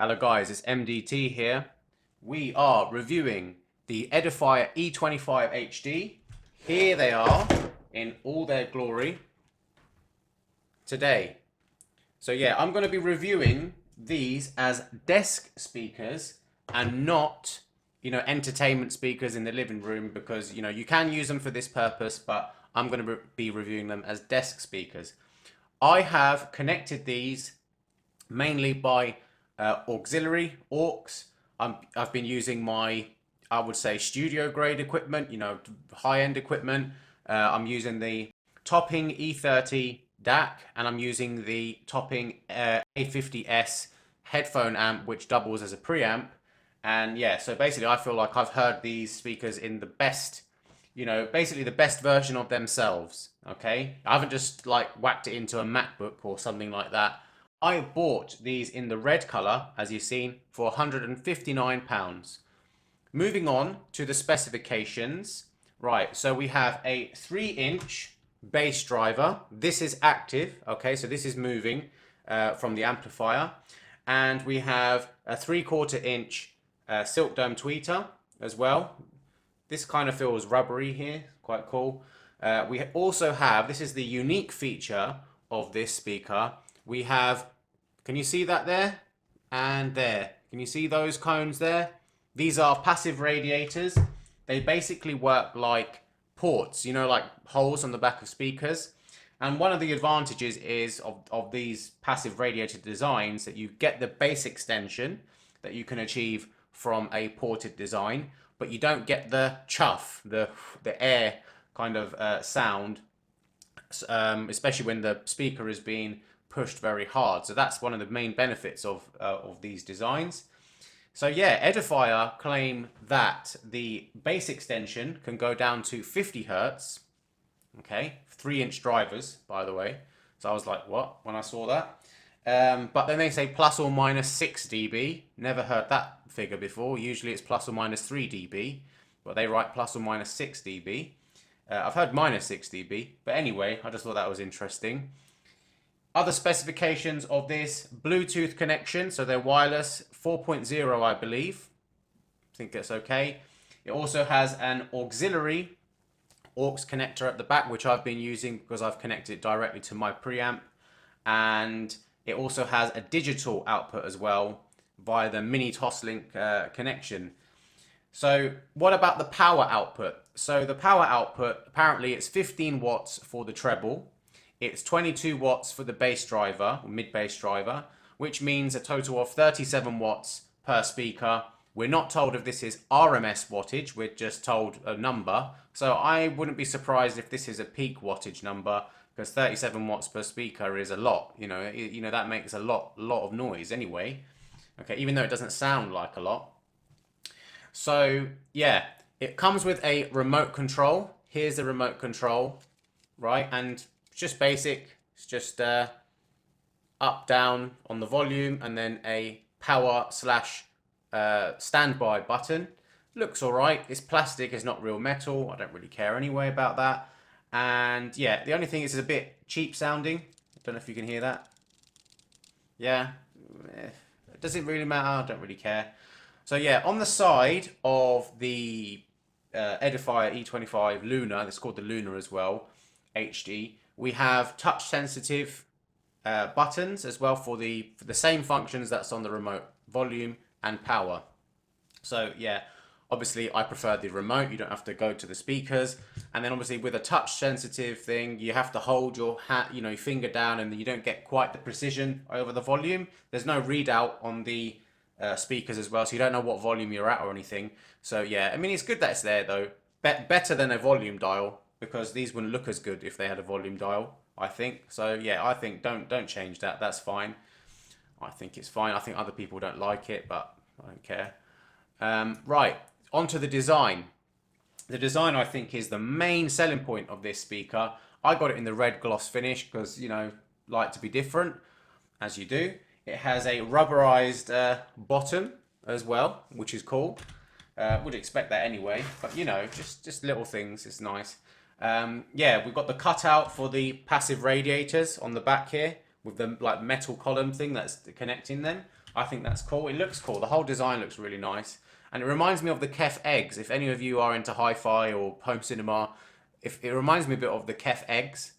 Hello guys, it's MDT here. We are reviewing the Edifier E25hd. Here they are in all their glory today. So yeah, I'm going to be reviewing these as desk speakers and not, entertainment speakers in the living room because, you can use them for this purpose, but I'm going to be reviewing them as desk speakers. I have connected these mainly by auxiliary aux. I've been using my, I would say, studio grade equipment, high-end equipment. I'm using the Topping E30 DAC, and I'm using the Topping A50S headphone amp, which doubles as a preamp. And yeah, so basically I feel like I've heard these speakers in the best, basically the best version of themselves, okay? I haven't just like whacked it into a MacBook or something like that. I bought these in the red color, as you've seen, for £159. Moving on to the specifications. Right, so we have a 3-inch bass driver. This is active, okay, so this is moving from the amplifier. And we have a 3/4 inch silk dome tweeter as well. This kind of feels rubbery here, quite cool. We also have, this is the unique feature of this speaker, we have, can you see that there? And there. Can you see those cones there? These are passive radiators. They basically work like ports, like holes on the back of speakers. And one of the advantages is of these passive radiator designs that you get the bass extension that you can achieve from a ported design, but you don't get the chuff, the air kind of sound, especially when the speaker is being pushed very hard. So that's one of the main benefits of these designs. So yeah, Edifier claim that the bass extension can go down to 50 Hertz. Okay, 3-inch drivers, by the way. So I was like, what? When I saw that. But then they say plus or minus 6 dB. Never heard that figure before. Usually it's plus or minus 3 dB. But they write plus or minus 6 dB. I've heard minus 6 dB. But anyway, I just thought that was interesting. Other specifications of this, Bluetooth connection, so they're wireless, 4.0 I believe. I think that's okay. It also has an auxiliary aux connector at the back, which I've been using because I've connected it directly to my preamp. And it also has a digital output as well via the mini Toslink connection. So what about the power output? So the power output, apparently it's 15 watts for the treble. It's 22 watts for the bass driver, or mid-bass driver, which means a total of 37 watts per speaker. We're not told if this is RMS wattage, we're just told a number. So I wouldn't be surprised if this is a peak wattage number, because 37 watts per speaker is a lot. That makes a lot of noise anyway. Okay, even though it doesn't sound like a lot. So yeah, it comes with a remote control. Here's the remote control, right? And just basic. It's just up, down on the volume, and then a power slash standby button. Looks all right. It's plastic. It's not real metal. I don't really care anyway about that. And yeah, the only thing is it's a bit cheap sounding. I don't know if you can hear that. Yeah, it doesn't really matter. I don't really care. So yeah, on the side of the Edifier E25 Luna, it's called the Luna as well, HD. We have touch sensitive buttons as well for the same functions that's on the remote, volume and power. So yeah, obviously I prefer the remote. You don't have to go to the speakers. And then obviously with a touch sensitive thing, you have to hold your your finger down, and you don't get quite the precision over the volume. There's no readout on the speakers as well, so you don't know what volume you're at or anything. So yeah, I mean, it's good that it's there though. Better than a volume dial, because these wouldn't look as good if they had a volume dial, I think. So yeah, I think don't change that. That's fine. I think it's fine. I think other people don't like it, but I don't care. Right, onto the design. The design, I think, is the main selling point of this speaker. I got it in the red gloss finish because, like to be different, as you do. It has a rubberized bottom as well, which is cool. Would expect that anyway, but just little things. It's nice. Yeah, we've got the cutout for the passive radiators on the back here with the like metal column thing that's connecting them. I think that's cool. It looks cool. The whole design looks really nice. And it reminds me of the Kef eggs. If any of you are into hi-fi or home cinema, if it reminds me a bit of the Kef eggs.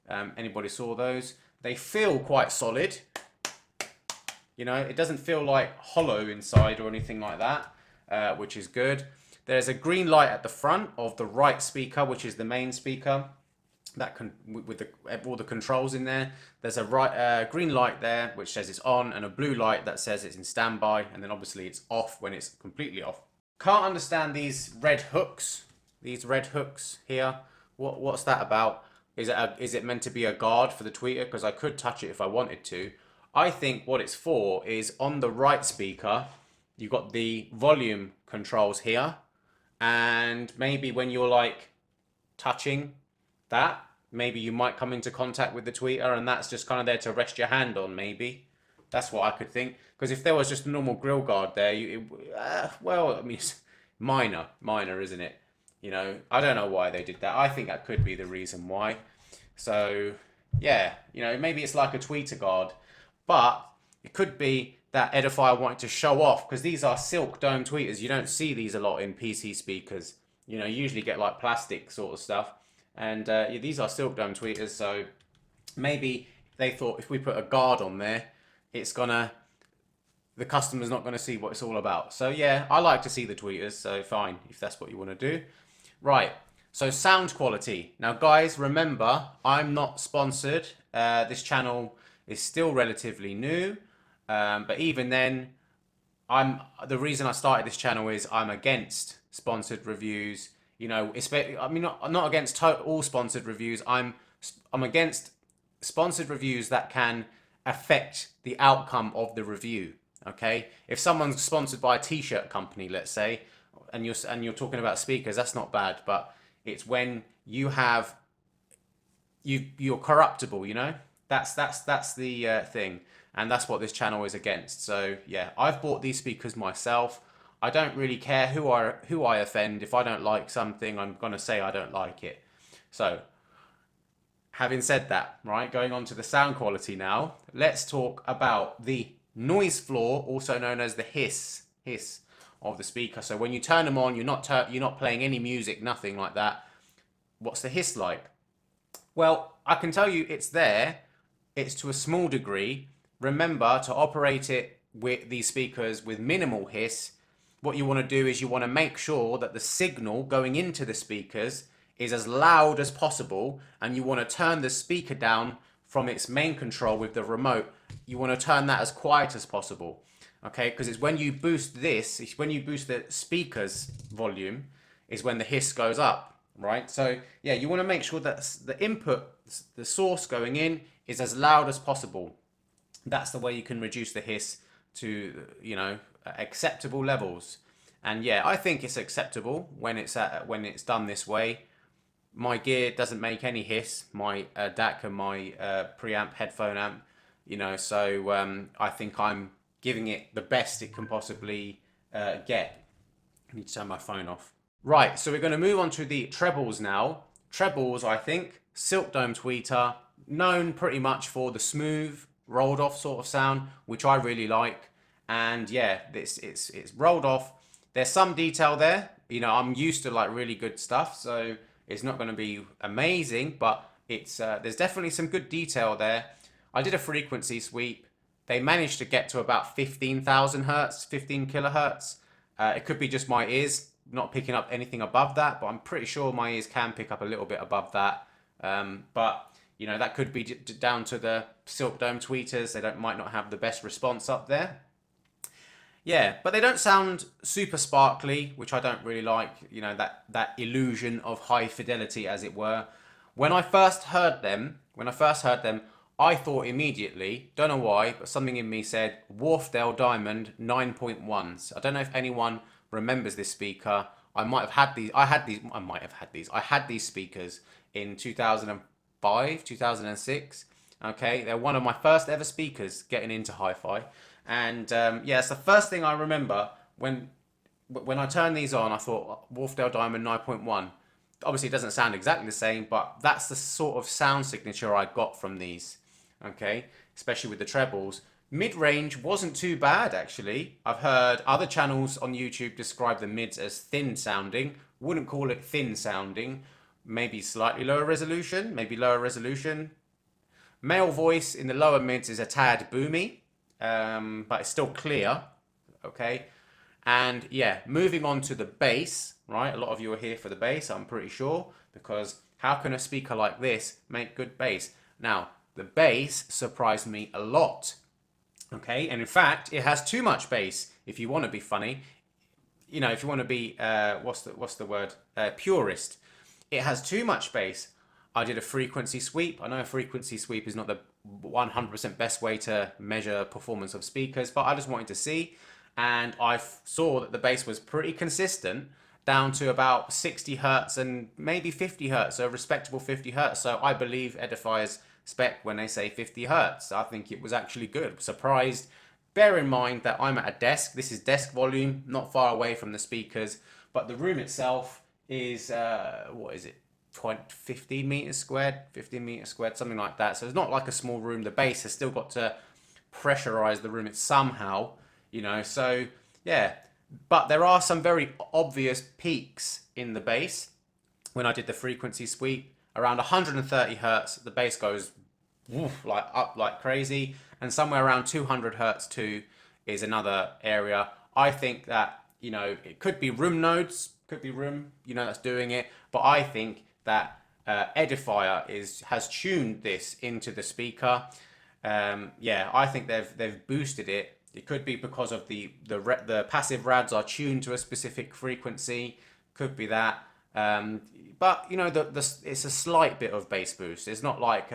Anybody saw those? They feel quite solid. You know, it doesn't feel like hollow inside or anything like that, which is good. There's a green light at the front of the right speaker, which is the main speaker. That with all the controls in there. There's a green light there which says it's on, and a blue light that says it's in standby, and then obviously it's off when it's completely off. Can't understand these red hooks. These red hooks here. What's that about? Is it meant to be a guard for the tweeter? Because I could touch it if I wanted to. I think what it's for is on the right speaker, you've got the volume controls here, and maybe when you're like touching that, maybe you might come into contact with the tweeter, and that's just kind of there to rest your hand on. Maybe that's what I could think. Because if there was just a normal grill guard there, well, I mean, it's minor, isn't it? You know, I don't know why they did that. I think that could be the reason why. So yeah, you know, maybe it's like a tweeter guard, but it could be that Edifier wanted to show off, because these are silk dome tweeters. You don't see these a lot in PC speakers. You know, you usually get like plastic sort of stuff. And yeah, these are silk dome tweeters, so maybe they thought if we put a guard on there, the customer's not going to see what it's all about. So yeah, I like to see the tweeters, so fine, if that's what you want to do. Right, so sound quality. Now guys, remember, I'm not sponsored. This channel is still relatively new, but even then, the reason I started this channel is I'm against sponsored reviews. You know, I mean, not against all sponsored reviews. I'm against sponsored reviews that can affect the outcome of the review. Okay, if someone's sponsored by a t-shirt company, let's say, and you're talking about speakers, that's not bad. But it's when you're corruptible. You know, that's the thing, and that's what this channel is against. So yeah, I've bought these speakers myself. I don't really care who I offend. If I don't like something, I'm going to say I don't like it. So, having said that, right, going on to the sound quality now, let's talk about the noise floor, also known as the hiss of the speaker. So when you turn them on, you're not playing any music, nothing like that. What's the hiss like? Well, I can tell you it's there. It's to a small degree. Remember to operate it with these speakers with minimal hiss. What you want to do is you want to make sure that the signal going into the speakers is as loud as possible, and you want to turn the speaker down from its main control with the remote. You want to turn that as quiet as possible, okay? Because it's when you boost the speaker's volume is when the hiss goes up, right? So yeah, you want to make sure that the input, the source going in, is as loud as possible. That's the way you can reduce the hiss to, you know, acceptable levels. And yeah, I think it's acceptable when it's done this way. My gear doesn't make any hiss, my DAC and my preamp headphone amp, you know, so I think I'm giving it the best it can possibly get. I need to turn my phone off. Right, so we're going to move on to the trebles now. Trebles, I think, silk dome tweeter, known pretty much for the smooth, rolled off sort of sound, which I really like. And yeah, it's rolled off. There's some detail there. You know, I'm used to like really good stuff, so it's not going to be amazing, but it's there's definitely some good detail there. I did a frequency sweep. They managed to get to about 15,000 hertz, 15 kilohertz. It could be just my ears not picking up anything above that, but I'm pretty sure my ears can pick up a little bit above that. But you know, that could be down to the silk dome tweeters. They might not have the best response up there. Yeah, but they don't sound super sparkly, which I don't really like, you know, that illusion of high fidelity, as it were. When I first heard them, I thought immediately, don't know why, but something in me said Wharfdale Diamond 9.1s. I don't know if anyone remembers this speaker. I had these speakers in 2005, 2006. Okay, they're one of my first ever speakers getting into hi-fi. And yeah, it's the first thing I remember when I turned these on. I thought Wharfdale Diamond 9.1. Obviously, it doesn't sound exactly the same, but that's the sort of sound signature I got from these. Okay, especially with the trebles. Mid-range wasn't too bad, actually. I've heard other channels on YouTube describe the mids as thin sounding. Wouldn't call it thin sounding. Maybe slightly lower resolution, maybe lower resolution. Male voice in the lower mids is a tad boomy, but it's still clear, okay? And yeah, moving on to the bass, right? A lot of you are here for the bass, I'm pretty sure, because how can a speaker like this make good bass? Now, the bass surprised me a lot, okay? And in fact, it has too much bass, if you want to be funny. You know, if you want to be, what's the word? Purist. It has too much bass. I did a frequency sweep. I know a frequency sweep is not the 100% best way to measure performance of speakers, but I just wanted to see. And I saw that the bass was pretty consistent down to about 60 hertz and maybe 50 hertz, so a respectable 50 hertz. So I believe Edifier's spec when they say 50 hertz. I think it was actually good. Surprised. Bear in mind that I'm at a desk. This is desk volume, not far away from the speakers, but the room itself is, what is it? 15 meters squared, 15 meters squared, something like that. So it's not like a small room. The bass has still got to pressurize the room somehow, you know. So yeah, but there are some very obvious peaks in the bass. When I did the frequency sweep, around 130 hertz, the bass goes woof, like up like crazy, and somewhere around 200 hertz too is another area. I think that, you know, it could be room nodes, could be room, you know, that's doing it, but I think that Edifier has tuned this into the speaker. Yeah, I think they've boosted it. It could be because of the passive rads are tuned to a specific frequency. Could be that. But you know, it's a slight bit of bass boost. It's not like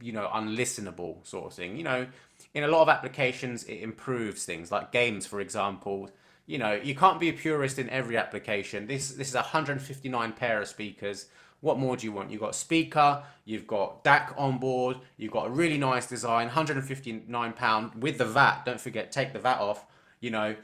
you know, unlistenable sort of thing. You know, in a lot of applications, it improves things like games, for example. You know, you can't be a purist in every application. This is a 159 pair of speakers. What more do you want? You've got speaker, you've got DAC on board, you've got a really nice design, £159 with the VAT. Don't forget, take the VAT off, you know.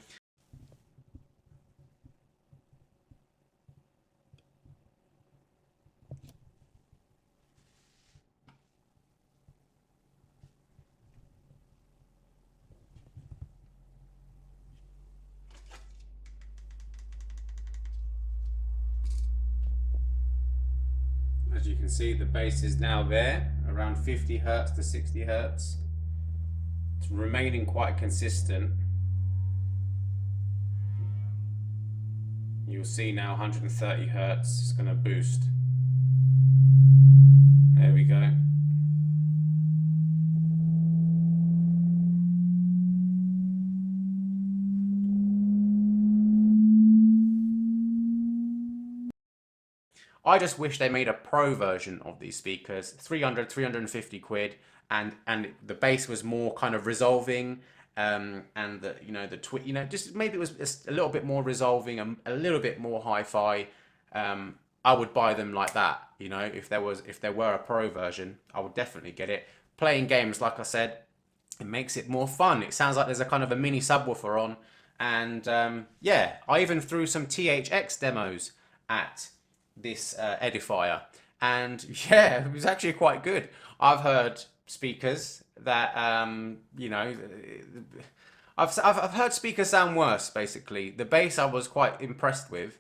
As you can see, the bass is now there, around 50 hertz to 60 hertz. It's remaining quite consistent. You'll see now 130 hertz is going to boost. There we go. I just wish they made a pro version of these speakers, 350 quid, and the bass was more kind of resolving, and the, you know, you know, just maybe it was just a little bit more resolving, a little bit more hi-fi. I would buy them like that, you know, if there were a pro version, I would definitely get it. Playing games, like I said, it makes it more fun. It sounds like there's a kind of a mini subwoofer on, and yeah, I even threw some THX demos at this Edifier, and yeah, it was actually quite good. I've heard speakers that you know, I've heard speakers sound worse. Basically, the bass I was quite impressed with,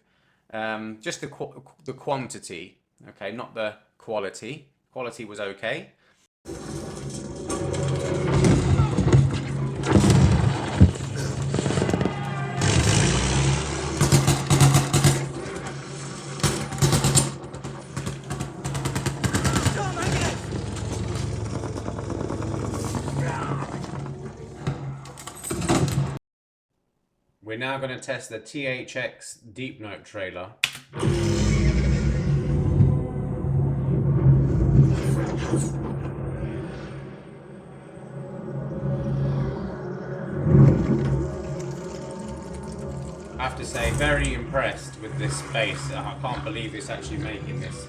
just the quantity. Okay, not the quality. Quality was okay. We're now going to test the THX Deep Note trailer. I have to say, very impressed with this bass. I can't believe it's actually making this.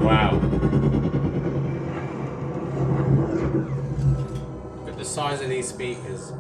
Wow. The size of these speakers.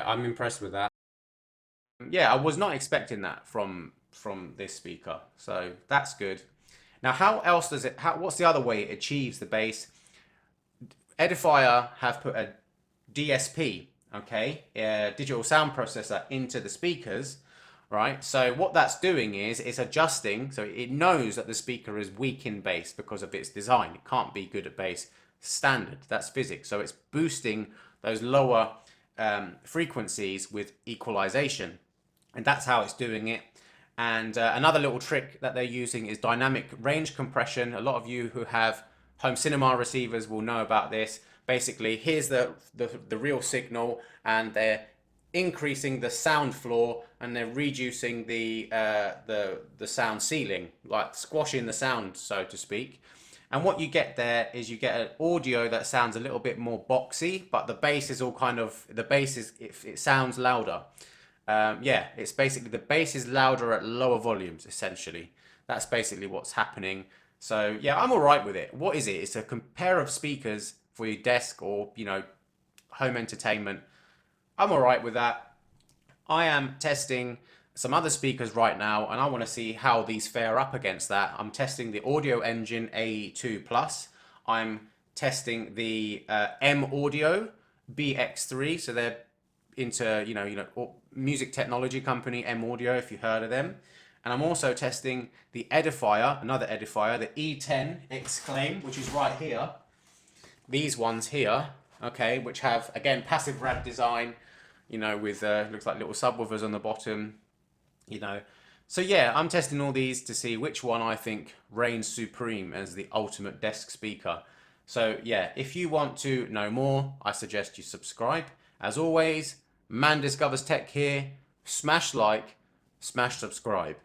I'm impressed with that. Yeah, I was not expecting that from this speaker, so that's good. Now, how else does it? What's the other way it achieves the bass? Edifier have put a DSP, okay, a digital sound processor into the speakers, right? So what that's doing is it's adjusting, so it knows that the speaker is weak in bass because of its design. It can't be good at bass standard. That's physics. So it's boosting those lower frequencies with equalization, and that's how it's doing it. And another little trick that they're using is dynamic range compression. A lot of you who have home cinema receivers will know about this. Basically, here's the real signal, and they're increasing the sound floor, and they're reducing the sound ceiling, like squashing the sound, so to speak. And what you get there is you get an audio that sounds a little bit more boxy, but the bass is all kind of, it sounds louder. Yeah, it's basically the bass is louder at lower volumes, essentially. That's basically what's happening. So yeah, I'm all right with it. What is it? It's a pair of speakers for your desk or, home entertainment. I'm all right with that. I am testing some other speakers right now, and I want to see how these fare up against that. I'm testing the Audio Engine A2 Plus. I'm testing the M Audio BX3. So they're into music technology company M Audio, if you heard of them. And I'm also testing the Edifier, another Edifier, the E10 Exclaim, which is right here. These ones here, okay, which have, again, passive rad design, with looks like little subwoofers on the bottom, So yeah, I'm testing all these to see which one I think reigns supreme as the ultimate desk speaker. So yeah, if you want to know more, I suggest you subscribe. As always, Man Discovers Tech here. Smash like, smash subscribe.